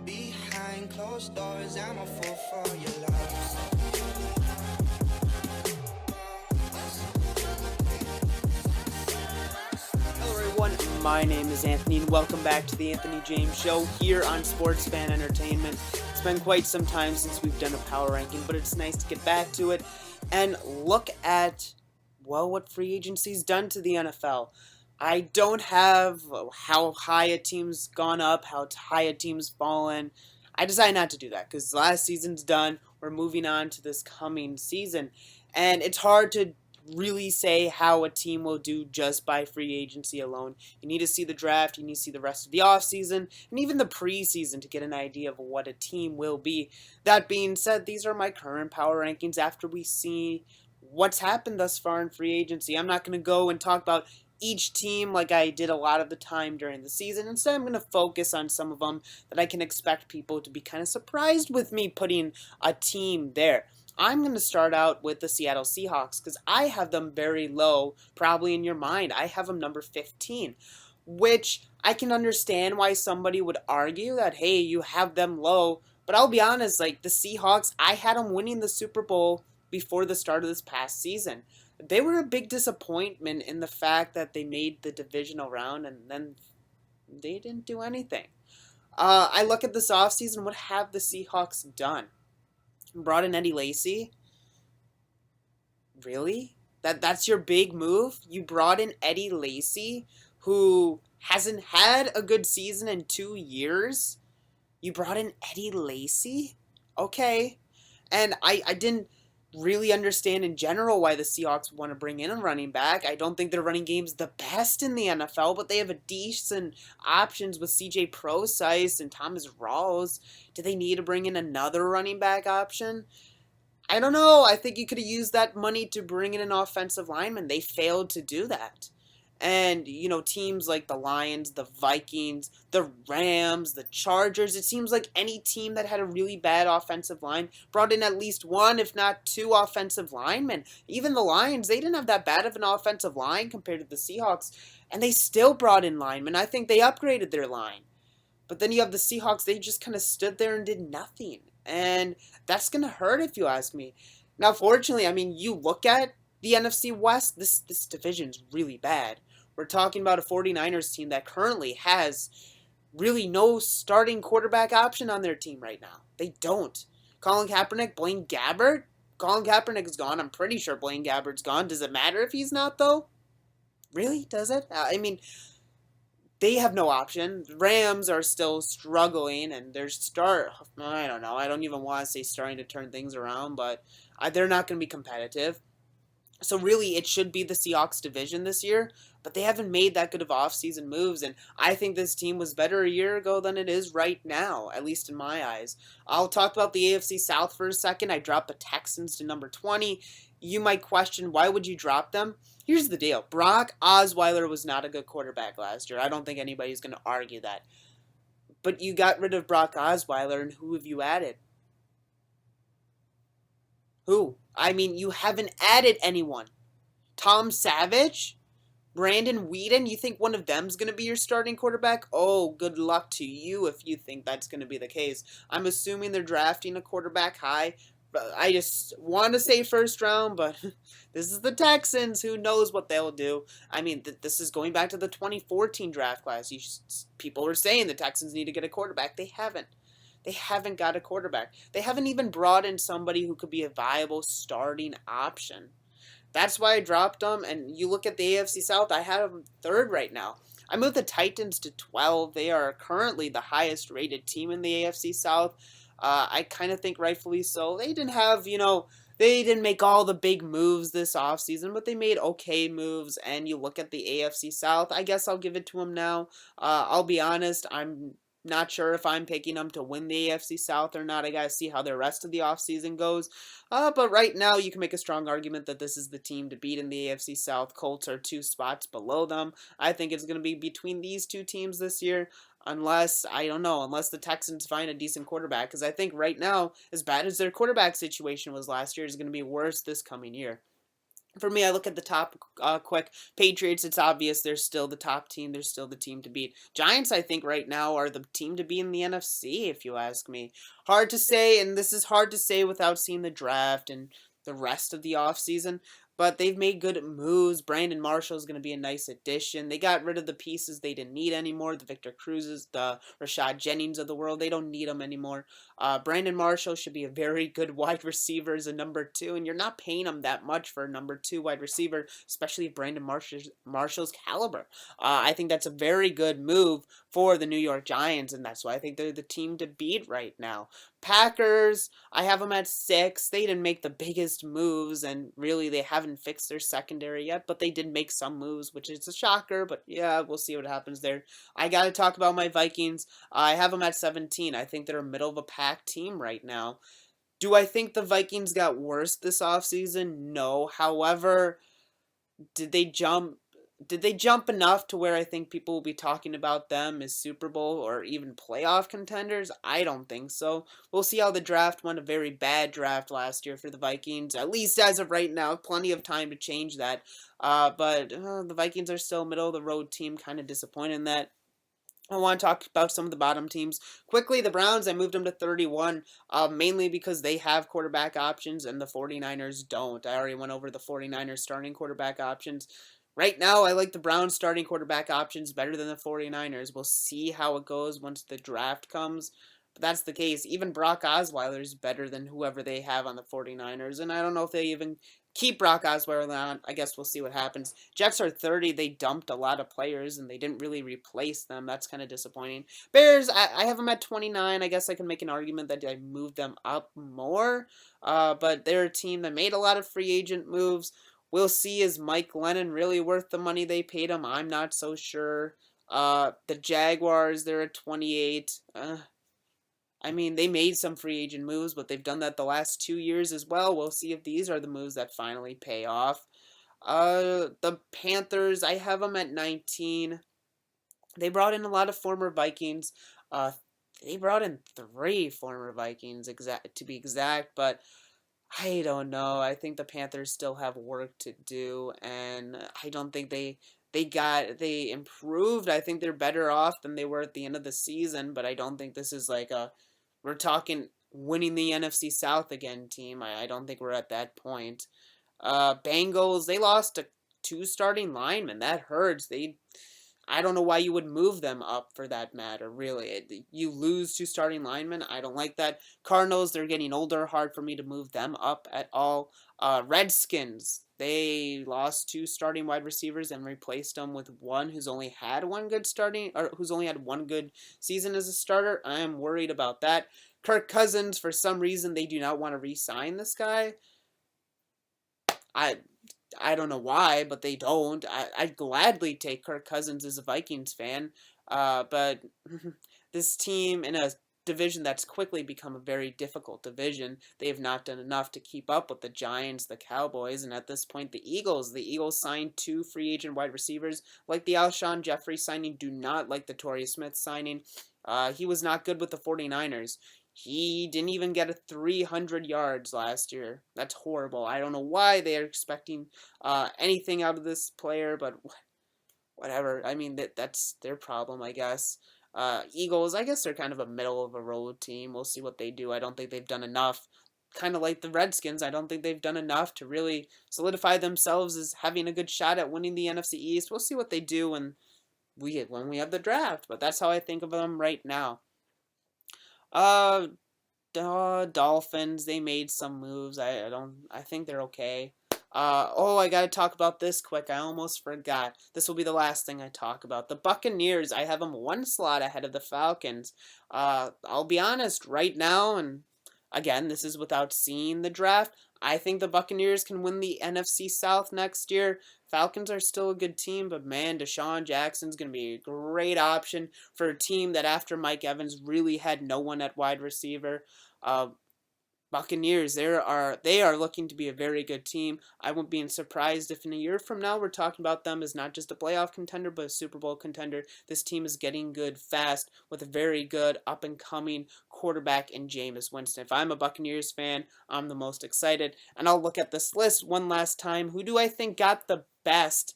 behind closed doors. I'm a fool for your love. Hello everyone, my name is Anthony and welcome back to the Anthony James Show here on Sports Fan Entertainment. It's been quite some time since we've done a power ranking, but it's nice to get back to it and look at, well, what free agency's done to the NFL. I don't have how high a team's gone up, how high a team's fallen. I decided not to do that because last season's done. We're moving on to this coming season. And it's hard to really say how a team will do just by free agency alone. You need to see the draft, you need to see the rest of the offseason, and even the preseason to get an idea of what a team will be. That being said, these are my current power rankings after we see what's happened thus far in free agency. I'm not going to go and talk about each team like I did a lot of the time during the season. Instead, I'm going to focus on some of them that I can expect people to be kind of surprised with me putting a team there. I'm going to start out with the Seattle Seahawks because I have them very low, probably in your mind. I have them number 15, which I can understand why somebody would argue that, hey, you have them low. But I'll be honest, like the Seahawks, I had them winning the Super Bowl before the start of this past season. They were a big disappointment in the fact that they made the divisional round and then they didn't do anything. I look at this offseason, what have the Seahawks done? Brought in Eddie Lacy? Really? That's your big move? You brought in Eddie Lacy, who hasn't had a good season in 2 years? You brought in Eddie Lacy? Okay. And I didn't really understand in general why the Seahawks want to bring in a running back. I don't think their running game's the best in the NFL, but they have a decent options with CJ Prosise and Thomas Rawls. Do they need to bring in another running back option? I don't know. I think you could have used that money to bring in an offensive lineman. They failed to do that. And, teams like the Lions, the Vikings, the Rams, the Chargers, it seems like any team that had a really bad offensive line brought in at least one, if not two offensive linemen. Even the Lions, they didn't have that bad of an offensive line compared to the Seahawks, and they still brought in linemen. I think they upgraded their line. But then you have the Seahawks, they just kind of stood there and did nothing. And that's going to hurt if you ask me. Now, fortunately, you look at the NFC West, this division's really bad. We're talking about a 49ers team that currently has really no starting quarterback option on their team right now. They don't. Colin Kaepernick, Blaine Gabbert? Colin Kaepernick is gone. I'm pretty sure Blaine Gabbert's gone. Does it matter if he's not, though? Really? Does it? They have no option. The Rams are still struggling, and I don't know. I don't even want to say starting to turn things around, but they're not going to be competitive. So really, it should be the Seahawks division this year, but they haven't made that good of off-season moves, and I think this team was better a year ago than it is right now, at least in my eyes. I'll talk about the AFC South for a second. I dropped the Texans to number 20. You might question, why would you drop them? Here's the deal. Brock Osweiler was not a good quarterback last year. I don't think anybody's going to argue that. But you got rid of Brock Osweiler, and who have you added? Who? You haven't added anyone. Tom Savage? Brandon Weeden? You think one of them's going to be your starting quarterback? Oh, good luck to you if you think that's going to be the case. I'm assuming they're drafting a quarterback high. I just want to say first round, but this is the Texans. Who knows what they'll do? This is going back to the 2014 draft class. People were saying the Texans need to get a quarterback. They haven't. They haven't got a quarterback. They haven't even brought in somebody who could be a viable starting option. That's why I dropped them. And you look at the AFC South, I have them third right now. I moved the Titans to 12. They are currently the highest rated team in the AFC South. I kind of think rightfully so. They didn't make all the big moves this offseason, but they made okay moves. And you look at the AFC South, I guess I'll give it to them now. I'll be honest, I'm not sure if I'm picking them to win the AFC South or not. I got to see how the rest of the offseason goes. But right now, you can make a strong argument that this is the team to beat in the AFC South. Colts are 2 spots below them. I think it's going to be between these two teams this year. Unless the Texans find a decent quarterback. Because I think right now, as bad as their quarterback situation was last year, is going to be worse this coming year. For me, I look at the top quick. Patriots, it's obvious they're still the top team. They're still the team to beat. Giants, I think, right now are the team to beat in the NFC, if you ask me. Hard to say, and this is hard to say without seeing the draft and the rest of the offseason. But they've made good moves. Brandon Marshall is going to be a nice addition. They got rid of the pieces they didn't need anymore. The Victor Cruzes, the Rashad Jennings of the world. They don't need them anymore. Brandon Marshall should be a very good wide receiver as a number 2, and you're not paying him that much for a number 2 wide receiver, especially if Brandon Marshall's caliber. I think that's a very good move for the New York Giants, and that's why I think they're the team to beat right now. Packers, I have them at 6. They didn't make the biggest moves, and really they haven't fixed their secondary yet, but they did make some moves, which is a shocker, but yeah, we'll see what happens there. I got to talk about my Vikings. I have them at 17. I think they're a middle of a pack team right now. Do I think the Vikings got worse this offseason? No. However, did they jump enough to where I think people will be talking about them as Super Bowl or even playoff contenders? I don't think so. We'll see how the draft went. A very bad draft last year for the Vikings, at least as of right now. Plenty of time to change that. But the Vikings are still a middle of the road team. Kind of disappointed in that. I want to talk about some of the bottom teams. Quickly, the Browns, I moved them to 31, mainly because they have quarterback options and the 49ers don't. I already went over the 49ers starting quarterback options. Right now, I like the Browns starting quarterback options better than the 49ers. We'll see how it goes once the draft comes. But that's the case. Even Brock Osweiler is better than whoever they have on the 49ers. And I don't know if they even keep Brock Osweiler on. I guess we'll see what happens. Jets are 30. They dumped a lot of players, and they didn't really replace them. That's kind of disappointing. Bears, I have them at 29. I guess I can make an argument that I moved them up more. But they're a team that made a lot of free agent moves. We'll see, is Mike Glennon really worth the money they paid him? I'm not so sure. The Jaguars, they're at 28. I mean, they made some free agent moves, but they've done that the last 2 years as well. We'll see if these are the moves that finally pay off. The Panthers, I have them at 19. They brought in a lot of former Vikings. They brought in 3 former Vikings, to be exact, but I don't know. I think the Panthers still have work to do, and I don't think they improved. I think they're better off than they were at the end of the season, but I don't think this is like we're talking winning the NFC South again team. I don't think we're at that point. Bengals, they lost to 2 starting linemen. That hurts. I don't know why you would move them up for that matter, really. You lose 2 starting linemen. I don't like that. Cardinals, they're getting older. Hard for me to move them up at all. Redskins, they lost 2 starting wide receivers and replaced them with one who's only had one good season as a starter. I am worried about that. Kirk Cousins, for some reason, they do not want to re-sign this guy. I don't know why, but they don't. I'd gladly take Kirk Cousins as a Vikings fan, but this team in a division that's quickly become a very difficult division, they have not done enough to keep up with the Giants, the Cowboys, and at this point the Eagles. The Eagles signed 2 free agent wide receivers, like the Alshon Jeffrey signing, do not like the Torrey Smith signing. He was not good with the 49ers. He didn't even get a 300 yards last year. That's horrible. I don't know why they are expecting anything out of this player, but whatever. I mean, that's their problem, I guess. Eagles, I guess they're kind of a middle of a road team. We'll see what they do. I don't think they've done enough. Kind of like the Redskins, I don't think they've done enough to really solidify themselves as having a good shot at winning the NFC East. We'll see what they do when we have the draft, but that's how I think of them right now. Dolphins, they made some moves. I think they're okay. I gotta talk about this quick. I almost forgot. This will be the last thing I talk about. The Buccaneers, I have them 1 slot ahead of the Falcons. I'll be honest, right now, and again, this is without seeing the draft, I think the Buccaneers can win the NFC South next year. Falcons are still a good team, but man, Deshaun Jackson's going to be a great option for a team that after Mike Evans really had no one at wide receiver. Buccaneers, they are looking to be a very good team. I won't be surprised if in a year from now we're talking about them as not just a playoff contender but a Super Bowl contender. This team is getting good fast with a very good up and coming quarterback in Jameis Winston. If I'm a Buccaneers fan, I'm the most excited. And I'll look at this list one last time. Who do I think got the best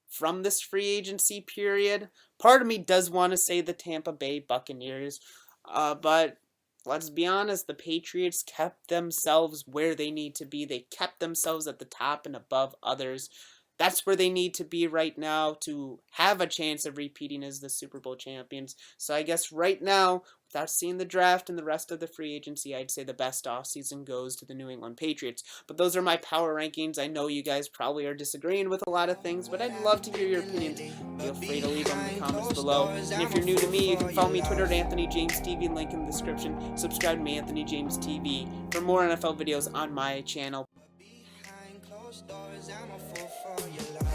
from this free agency period? Part of me does want to say the Tampa Bay Buccaneers, but let's be honest, the Patriots kept themselves where they need to be. They kept themselves at the top and above others. That's where they need to be right now to have a chance of repeating as the Super Bowl champions. So I guess right now, without seeing the draft and the rest of the free agency, I'd say the best offseason goes to the New England Patriots. But those are my power rankings. I know you guys probably are disagreeing with a lot of things, but I'd love to hear your opinions. Feel free to leave them in the comments below. And if you're new to me, you can follow me Twitter at Anthony James TV, link in the description. Subscribe to me, Anthony James TV, for more NFL videos on my channel. Behind closed doors, I'm a fool for your love.